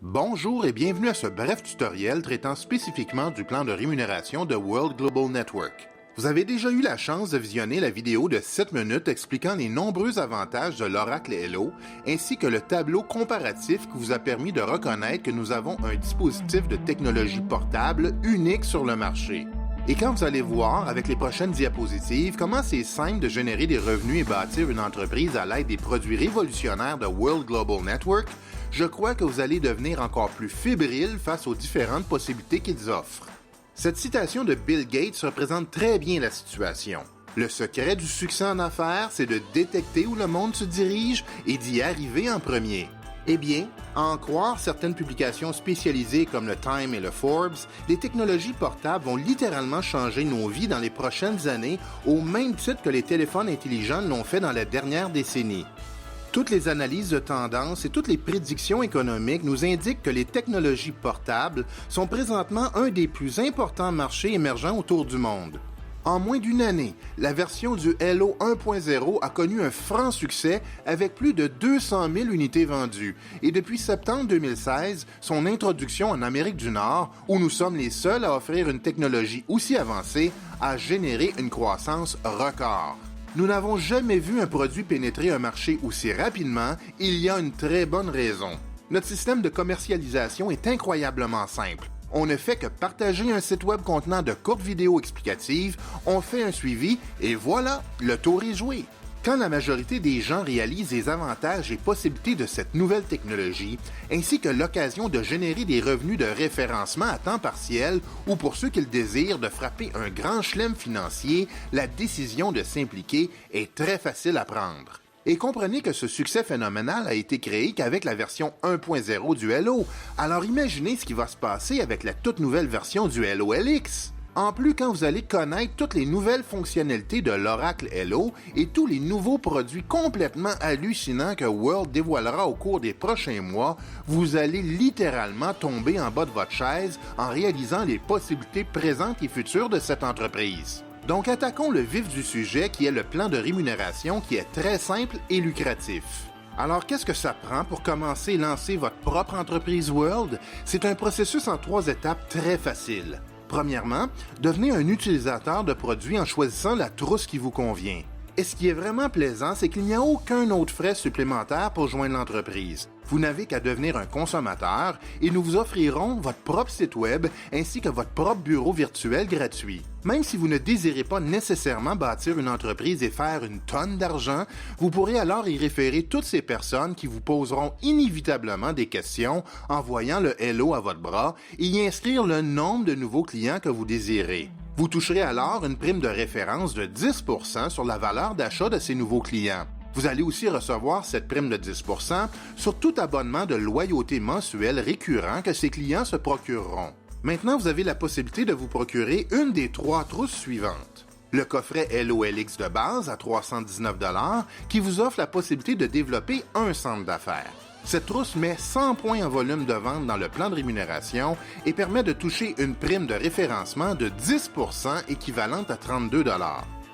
Bonjour et bienvenue à ce bref tutoriel traitant spécifiquement du plan de rémunération de World Global Network. Vous avez déjà eu la chance de visionner la vidéo de 7 minutes expliquant les nombreux avantages de l'Oracle Hello, ainsi que le tableau comparatif qui vous a permis de reconnaître que nous avons un dispositif de technologie portable unique sur le marché. Et quand vous allez voir, avec les prochaines diapositives, comment c'est simple de générer des revenus et bâtir une entreprise à l'aide des produits révolutionnaires de World Global Network, je crois que vous allez devenir encore plus fébrile face aux différentes possibilités qu'ils offrent. Cette citation de Bill Gates représente très bien la situation. Le secret du succès en affaires, c'est de détecter où le monde se dirige et d'y arriver en premier. Eh bien, à en croire certaines publications spécialisées comme le Time et le Forbes, les technologies portables vont littéralement changer nos vies dans les prochaines années au même titre que les téléphones intelligents l'ont fait dans la dernière décennie. Toutes les analyses de tendance et toutes les prédictions économiques nous indiquent que les technologies portables sont présentement un des plus importants marchés émergents autour du monde. En moins d'une année, la version du Hello 1.0 a connu un franc succès avec plus de 200 000 unités vendues et depuis septembre 2016, son introduction en Amérique du Nord, où nous sommes les seuls à offrir une technologie aussi avancée, a généré une croissance record. Nous n'avons jamais vu un produit pénétrer un marché aussi rapidement et il y a une très bonne raison. Notre système de commercialisation est incroyablement simple. On ne fait que partager un site web contenant de courtes vidéos explicatives, on fait un suivi et voilà, le tour est joué. Quand la majorité des gens réalisent les avantages et possibilités de cette nouvelle technologie, ainsi que l'occasion de générer des revenus de référencement à temps partiel ou pour ceux qui le désirent de frapper un grand chelem financier, la décision de s'impliquer est très facile à prendre. Et comprenez que ce succès phénoménal a été créé qu'avec la version 1.0 du Hello, alors imaginez ce qui va se passer avec la toute nouvelle version du Hello LX. En plus, quand vous allez connaître toutes les nouvelles fonctionnalités de l'Oracle Hello et tous les nouveaux produits complètement hallucinants que World dévoilera au cours des prochains mois, vous allez littéralement tomber en bas de votre chaise en réalisant les possibilités présentes et futures de cette entreprise. Donc attaquons le vif du sujet qui est le plan de rémunération qui est très simple et lucratif. Alors, qu'est-ce que ça prend pour commencer et lancer votre propre entreprise World? C'est un processus en 3 étapes très facile. Premièrement, devenez un utilisateur de produits en choisissant la trousse qui vous convient. Et ce qui est vraiment plaisant, c'est qu'il n'y a aucun autre frais supplémentaire pour joindre l'entreprise. Vous n'avez qu'à devenir un consommateur et nous vous offrirons votre propre site web ainsi que votre propre bureau virtuel gratuit. Même si vous ne désirez pas nécessairement bâtir une entreprise et faire une tonne d'argent, vous pourrez alors y référer toutes ces personnes qui vous poseront inévitablement des questions en voyant le Hello à votre bras et y inscrire le nombre de nouveaux clients que vous désirez. Vous toucherez alors une prime de référence de 10% sur la valeur d'achat de ces nouveaux clients. Vous allez aussi recevoir cette prime de 10% sur tout abonnement de loyauté mensuel récurrent que ces clients se procureront. Maintenant, vous avez la possibilité de vous procurer une des 3 trousses suivantes. Le coffret Hello LX de base à 319 $ qui vous offre la possibilité de développer un centre d'affaires. Cette trousse met 100 points en volume de vente dans le plan de rémunération et permet de toucher une prime de référencement de 10% équivalente à 32 $.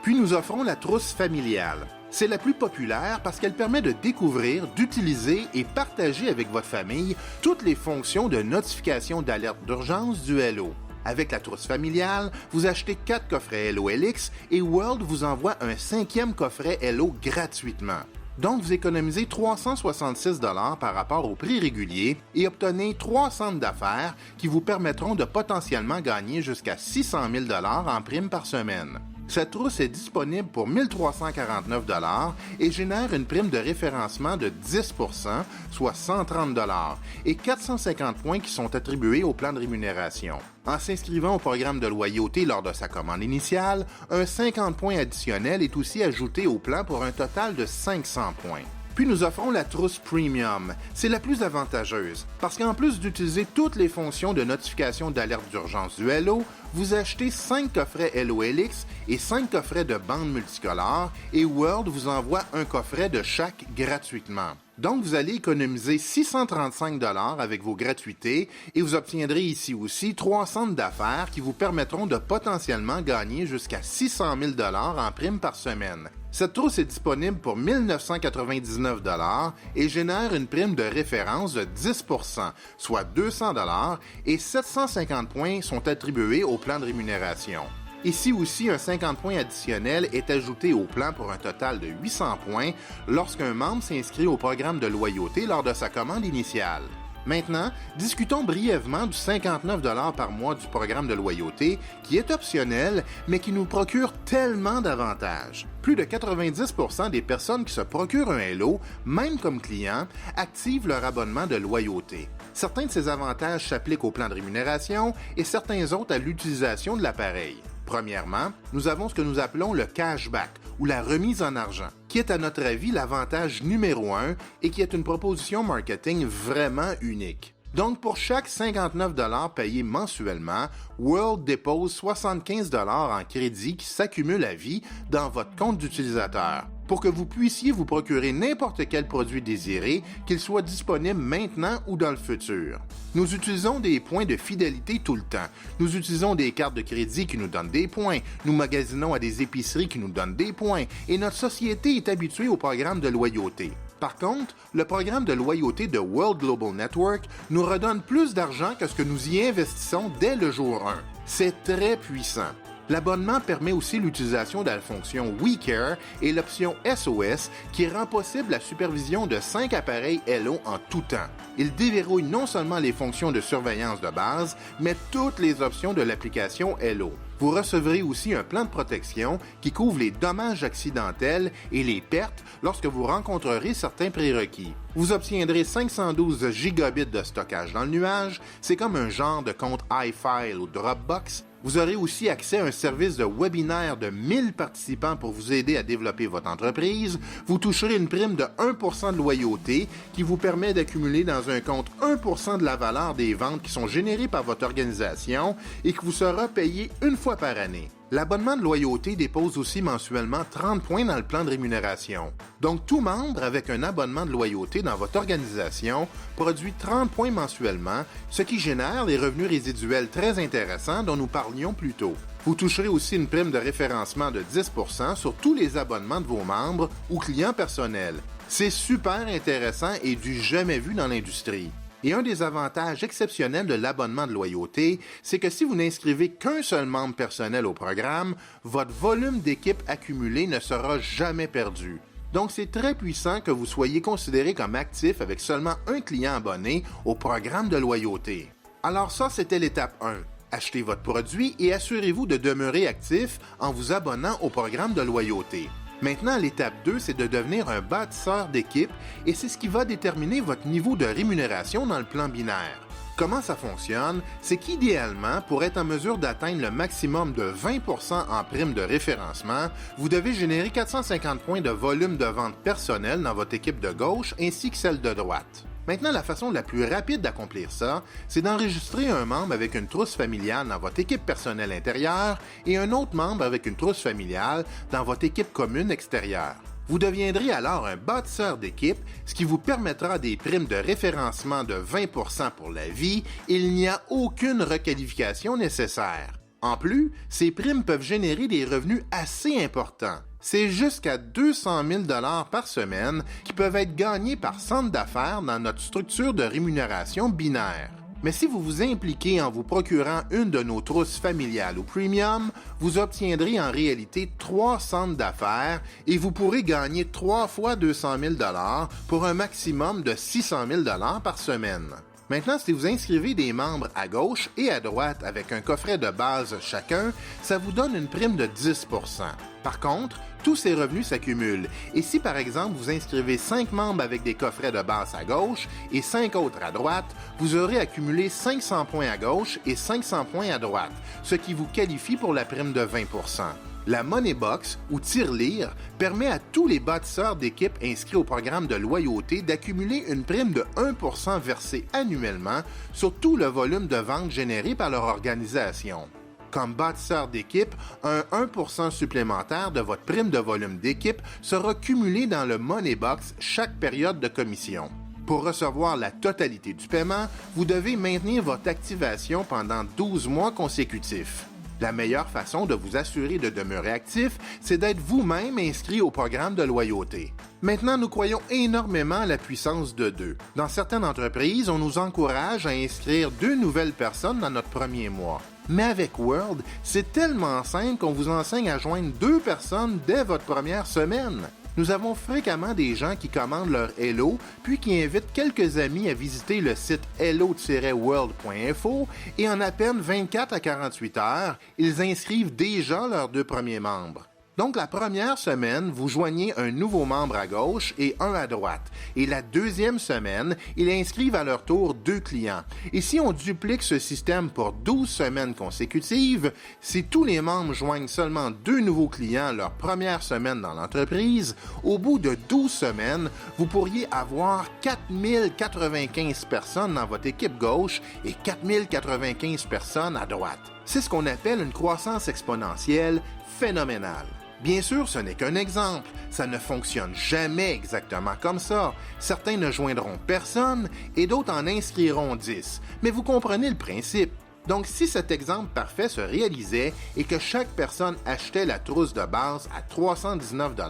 Puis nous offrons la trousse familiale. C'est la plus populaire parce qu'elle permet de découvrir, d'utiliser et partager avec votre famille toutes les fonctions de notification d'alerte d'urgence du Hello. Avec la trousse familiale, vous achetez 4 coffrets Hello LX et World vous envoie un 5e coffret Hello gratuitement. Donc, vous économisez 366 $ par rapport au prix régulier et obtenez 3 centres d'affaires qui vous permettront de potentiellement gagner jusqu'à 600 000 $ en prime par semaine. Cette trousse est disponible pour 1 349 $ et génère une prime de référencement de 10%, soit 130 $ et 450 points qui sont attribués au plan de rémunération. En s'inscrivant au programme de loyauté lors de sa commande initiale, un 50 points additionnel est aussi ajouté au plan pour un total de 500 points. Puis nous offrons la trousse Premium. C'est la plus avantageuse, parce qu'en plus d'utiliser toutes les fonctions de notification d'alerte d'urgence du Hello, vous achetez 5 coffrets Hello LX et 5 coffrets de bandes multicolores et World vous envoie un coffret de chaque gratuitement. Donc, vous allez économiser 635 $ avec vos gratuités et vous obtiendrez ici aussi 3 centres d'affaires qui vous permettront de potentiellement gagner jusqu'à 600 000 $ en primes par semaine. Cette trousse est disponible pour 1 999 $ et génère une prime de référence de 10 %, soit 200 $ et 750 points sont attribués au plan de rémunération. Ici aussi, un 50 points additionnel est ajouté au plan pour un total de 800 points lorsqu'un membre s'inscrit au programme de loyauté lors de sa commande initiale. Maintenant, discutons brièvement du 59 $ par mois du programme de loyauté qui est optionnel mais qui nous procure tellement d'avantages. Plus de 90 % des personnes qui se procurent un Hello, même comme clients, activent leur abonnement de loyauté. Certains de ces avantages s'appliquent au plan de rémunération et certains autres à l'utilisation de l'appareil. Premièrement, nous avons ce que nous appelons le cashback ou la remise en argent, qui est à notre avis l'avantage numéro 1 et qui est une proposition marketing vraiment unique. Donc, pour chaque 59 $ payé mensuellement, World dépose 75 $ en crédit qui s'accumule à vie dans votre compte d'utilisateur pour que vous puissiez vous procurer n'importe quel produit désiré, qu'il soit disponible maintenant ou dans le futur. Nous utilisons des points de fidélité tout le temps. Nous utilisons des cartes de crédit qui nous donnent des points. Nous magasinons à des épiceries qui nous donnent des points. Et notre société est habituée au programme de loyauté. Par contre, le programme de loyauté de World Global Network nous redonne plus d'argent que ce que nous y investissons dès le jour 1. C'est très puissant. L'abonnement permet aussi l'utilisation de la fonction WeCare et l'option SOS qui rend possible la supervision de 5 appareils Hello en tout temps. Il déverrouille non seulement les fonctions de surveillance de base, mais toutes les options de l'application Hello. Vous recevrez aussi un plan de protection qui couvre les dommages accidentels et les pertes lorsque vous rencontrerez certains prérequis. Vous obtiendrez 512 gigabits de stockage dans le nuage, c'est comme un genre de compte iFile ou Dropbox. Vous aurez aussi accès à un service de webinaire de 1000 participants pour vous aider à développer votre entreprise. Vous toucherez une prime de 1 % de loyauté qui vous permet d'accumuler dans un compte 1 % de la valeur des ventes qui sont générées par votre organisation et qui vous sera payé une fois par année. L'abonnement de loyauté dépose aussi mensuellement 30 points dans le plan de rémunération. Donc, tout membre avec un abonnement de loyauté dans votre organisation produit 30 points mensuellement, ce qui génère les revenus résiduels très intéressants dont nous parlions plus tôt. Vous toucherez aussi une prime de référencement de 10 % sur tous les abonnements de vos membres ou clients personnels. C'est super intéressant et du jamais vu dans l'industrie. Et un des avantages exceptionnels de l'abonnement de loyauté, c'est que si vous n'inscrivez qu'un seul membre personnel au programme, votre volume d'équipe accumulé ne sera jamais perdu. Donc, c'est très puissant que vous soyez considéré comme actif avec seulement un client abonné au programme de loyauté. Alors ça, c'était l'étape 1. Achetez votre produit et assurez-vous de demeurer actif en vous abonnant au programme de loyauté. Maintenant, l'étape 2, c'est de devenir un bâtisseur d'équipe et c'est ce qui va déterminer votre niveau de rémunération dans le plan binaire. Comment ça fonctionne? C'est qu'idéalement, pour être en mesure d'atteindre le maximum de 20 % en prime de référencement, vous devez générer 450 points de volume de vente personnel dans votre équipe de gauche ainsi que celle de droite. Maintenant, la façon la plus rapide d'accomplir ça, c'est d'enregistrer un membre avec une trousse familiale dans votre équipe personnelle intérieure et un autre membre avec une trousse familiale dans votre équipe commune extérieure. Vous deviendrez alors un bâtisseur d'équipe, ce qui vous permettra des primes de référencement de 20 % pour la vie et il n'y a aucune requalification nécessaire. En plus, ces primes peuvent générer des revenus assez importants. C'est jusqu'à 200 000 $ par semaine qui peuvent être gagnés par centre d'affaires dans notre structure de rémunération binaire. Mais si vous vous impliquez en vous procurant une de nos trousses familiales ou premium, vous obtiendrez en réalité 3 centres d'affaires et vous pourrez gagner 3 fois 200 000 $ pour un maximum de 600 000 $ par semaine. Maintenant, si vous inscrivez des membres à gauche et à droite avec un coffret de base chacun, ça vous donne une prime de 10 %. Par contre, tous ces revenus s'accumulent. Et si, par exemple, vous inscrivez 5 membres avec des coffrets de base à gauche et 5 autres à droite, vous aurez accumulé 500 points à gauche et 500 points à droite, ce qui vous qualifie pour la prime de 20 %. La Money Box, ou tirelire, permet à tous les bâtisseurs d'équipe inscrits au programme de loyauté d'accumuler une prime de 1 % versée annuellement sur tout le volume de vente généré par leur organisation. Comme bâtisseur d'équipe, un 1% supplémentaire de votre prime de volume d'équipe sera cumulé dans le Money Box chaque période de commission. Pour recevoir la totalité du paiement, vous devez maintenir votre activation pendant 12 mois consécutifs. La meilleure façon de vous assurer de demeurer actif, c'est d'être vous-même inscrit au programme de loyauté. Maintenant, nous croyons énormément à la puissance de 2. Dans certaines entreprises, on nous encourage à inscrire 2 nouvelles personnes dans notre premier mois. Mais avec World, c'est tellement simple qu'on vous enseigne à joindre 2 personnes dès votre première semaine. Nous avons fréquemment des gens qui commandent leur Hello, puis qui invitent quelques amis à visiter le site hello-world.info et en à peine 24 à 48 heures, ils inscrivent déjà leurs 2 premiers membres. Donc, la première semaine, vous joignez un nouveau membre à gauche et un à droite. Et la deuxième semaine, ils inscrivent à leur tour 2 clients. Et si on duplique ce système pour 12 semaines consécutives, si tous les membres joignent seulement 2 nouveaux clients leur première semaine dans l'entreprise, au bout de 12 semaines, vous pourriez avoir 4095 personnes dans votre équipe gauche et 4095 personnes à droite. C'est ce qu'on appelle une croissance exponentielle phénoménale. Bien sûr, ce n'est qu'un exemple. Ça ne fonctionne jamais exactement comme ça. Certains ne joindront personne et d'autres en inscriront 10. Mais vous comprenez le principe. Donc, si cet exemple parfait se réalisait et que chaque personne achetait la trousse de base à 319 $,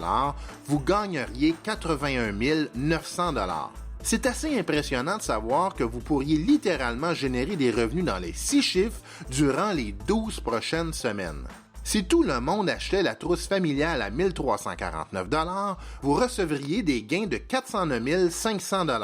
vous gagneriez 81 900 $. C'est assez impressionnant de savoir que vous pourriez littéralement générer des revenus dans les 6 chiffres durant les 12 prochaines semaines. Si tout le monde achetait la trousse familiale à 1 349 $, vous recevriez des gains de 409 500 $.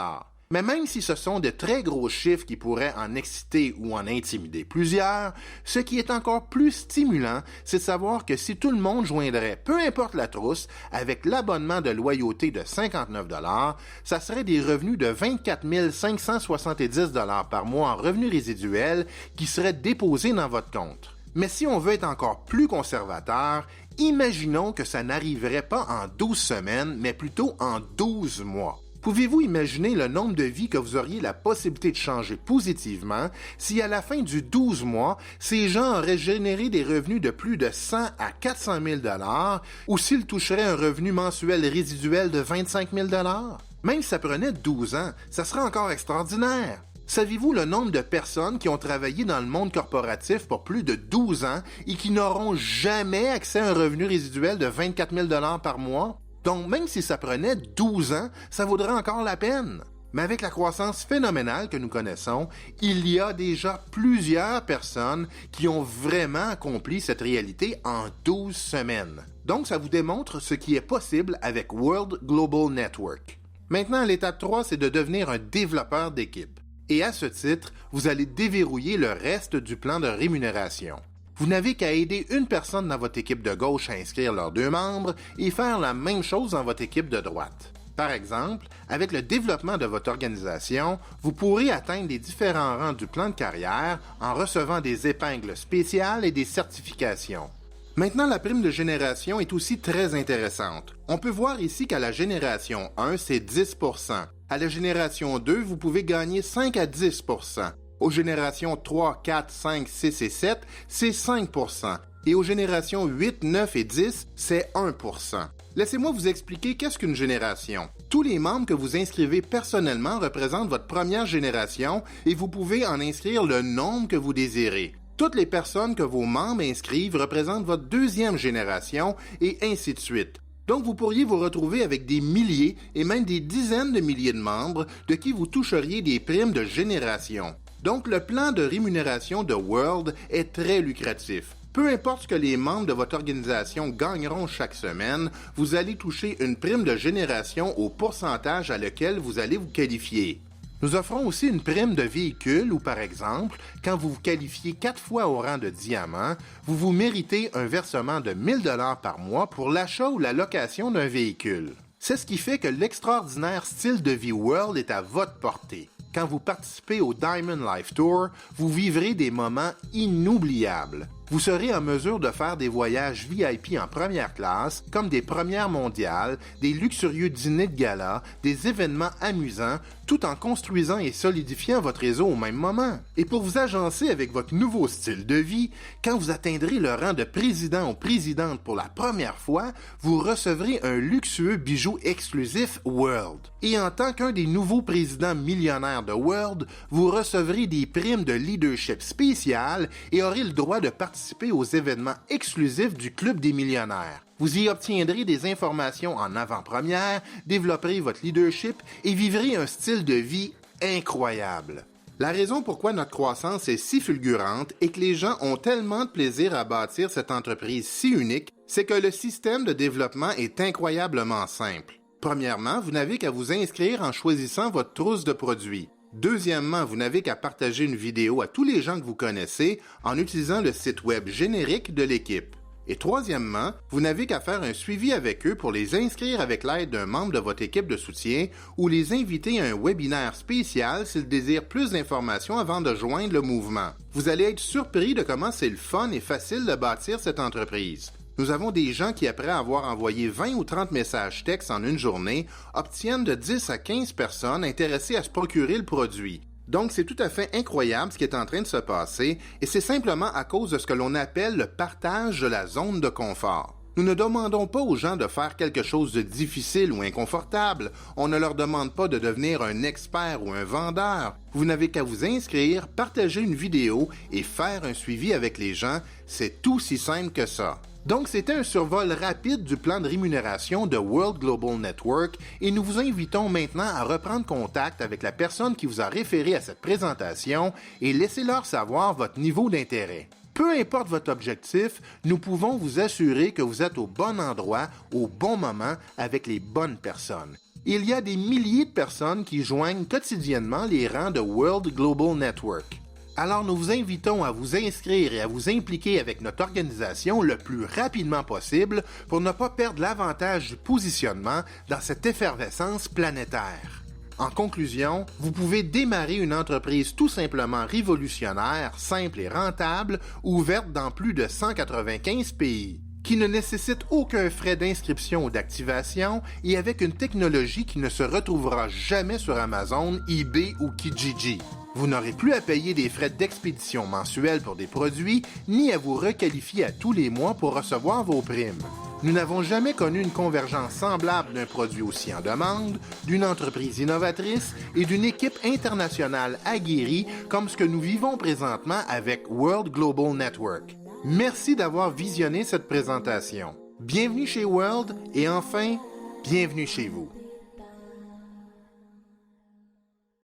Mais même si ce sont de très gros chiffres qui pourraient en exciter ou en intimider plusieurs, ce qui est encore plus stimulant, c'est de savoir que si tout le monde joindrait, peu importe la trousse, avec l'abonnement de loyauté de 59 $, ça serait des revenus de 24 570 $ par mois en revenus résiduels qui seraient déposés dans votre compte. Mais si on veut être encore plus conservateur, imaginons que ça n'arriverait pas en 12 semaines, mais plutôt en 12 mois. Pouvez-vous imaginer le nombre de vies que vous auriez la possibilité de changer positivement si à la fin du 12 mois, ces gens auraient généré des revenus de plus de 100 à 400 000 $ ou s'ils toucheraient un revenu mensuel résiduel de 25 000 $? Même si ça prenait 12 ans, ça serait encore extraordinaire. Savez-vous le nombre de personnes qui ont travaillé dans le monde corporatif pour plus de 12 ans et qui n'auront jamais accès à un revenu résiduel de 24 000 $ par mois? Donc, même si ça prenait 12 ans, ça vaudrait encore la peine. Mais avec la croissance phénoménale que nous connaissons, il y a déjà plusieurs personnes qui ont vraiment accompli cette réalité en 12 semaines. Donc, ça vous démontre ce qui est possible avec World Global Network. Maintenant, l'étape 3, c'est de devenir un développeur d'équipe. Et à ce titre, vous allez déverrouiller le reste du plan de rémunération. Vous n'avez qu'à aider une personne dans votre équipe de gauche à inscrire leurs 2 membres et faire la même chose dans votre équipe de droite. Par exemple, avec le développement de votre organisation, vous pourrez atteindre les différents rangs du plan de carrière en recevant des épingles spéciales et des certifications. Maintenant, la prime de génération est aussi très intéressante. On peut voir ici qu'à la génération 1, c'est 10 %. À la génération 2, vous pouvez gagner 5 à 10 %. Aux générations 3, 4, 5, 6 et 7, c'est 5 %. Et aux générations 8, 9 et 10, c'est 1 %. Laissez-moi vous expliquer qu'est-ce qu'une génération. Tous les membres que vous inscrivez personnellement représentent votre première génération et vous pouvez en inscrire le nombre que vous désirez. Toutes les personnes que vos membres inscrivent représentent votre deuxième génération et ainsi de suite. Donc, vous pourriez vous retrouver avec des milliers et même des dizaines de milliers de membres de qui vous toucheriez des primes de génération. Donc, le plan de rémunération de World est très lucratif. Peu importe ce que les membres de votre organisation gagneront chaque semaine, vous allez toucher une prime de génération au pourcentage à lequel vous allez vous qualifier. Nous offrons aussi une prime de véhicule où, par exemple, quand vous vous qualifiez 4 fois au rang de diamant, vous méritez un versement de 1 000 $ par mois pour l'achat ou la location d'un véhicule. C'est ce qui fait que l'extraordinaire style de vie World est à votre portée. Quand vous participez au Diamond Life Tour, vous vivrez des moments inoubliables. Vous serez en mesure de faire des voyages VIP en première classe, comme des premières mondiales, des luxurieux dîners de gala, des événements amusants, tout en construisant et solidifiant votre réseau au même moment. Et pour vous agencer avec votre nouveau style de vie, quand vous atteindrez le rang de président ou présidente pour la première fois, vous recevrez un luxueux bijou exclusif World. Et en tant qu'un des nouveaux présidents millionnaires de World, vous recevrez des primes de leadership spéciales et aurez le droit de participer aux événements exclusifs du Club des millionnaires. Vous y obtiendrez des informations en avant-première, développerez votre leadership et vivrez un style de vie incroyable. La raison pourquoi notre croissance est si fulgurante et que les gens ont tellement de plaisir à bâtir cette entreprise si unique, c'est que le système de développement est incroyablement simple. Premièrement, vous n'avez qu'à vous inscrire en choisissant votre trousse de produits. Deuxièmement, vous n'avez qu'à partager une vidéo à tous les gens que vous connaissez en utilisant le site web générique de l'équipe. Et troisièmement, vous n'avez qu'à faire un suivi avec eux pour les inscrire avec l'aide d'un membre de votre équipe de soutien ou les inviter à un webinaire spécial s'ils désirent plus d'informations avant de joindre le mouvement. Vous allez être surpris de comment c'est le fun et facile de bâtir cette entreprise. Nous avons des gens qui, après avoir envoyé 20 ou 30 messages textes en une journée, obtiennent de 10 à 15 personnes intéressées à se procurer le produit. Donc, c'est tout à fait incroyable ce qui est en train de se passer et c'est simplement à cause de ce que l'on appelle le partage de la zone de confort. Nous ne demandons pas aux gens de faire quelque chose de difficile ou inconfortable. On ne leur demande pas de devenir un expert ou un vendeur. Vous n'avez qu'à vous inscrire, partager une vidéo et faire un suivi avec les gens. C'est tout si simple que ça. Donc, c'était un survol rapide du plan de rémunération de World Global Network et nous vous invitons maintenant à reprendre contact avec la personne qui vous a référé à cette présentation et laissez-leur savoir votre niveau d'intérêt. Peu importe votre objectif, nous pouvons vous assurer que vous êtes au bon endroit, au bon moment, avec les bonnes personnes. Il y a des milliers de personnes qui joignent quotidiennement les rangs de World Global Network. Alors nous vous invitons à vous inscrire et à vous impliquer avec notre organisation le plus rapidement possible pour ne pas perdre l'avantage du positionnement dans cette effervescence planétaire. En conclusion, vous pouvez démarrer une entreprise tout simplement révolutionnaire, simple et rentable, ouverte dans plus de 195 pays, qui ne nécessite aucun frais d'inscription ou d'activation et avec une technologie qui ne se retrouvera jamais sur Amazon, eBay ou Kijiji. Vous n'aurez plus à payer des frais d'expédition mensuels pour des produits, ni à vous requalifier à tous les mois pour recevoir vos primes. Nous n'avons jamais connu une convergence semblable d'un produit aussi en demande, d'une entreprise innovatrice et d'une équipe internationale aguerrie comme ce que nous vivons présentement avec World Global Network. Merci d'avoir visionné cette présentation. Bienvenue chez World et enfin, bienvenue chez vous.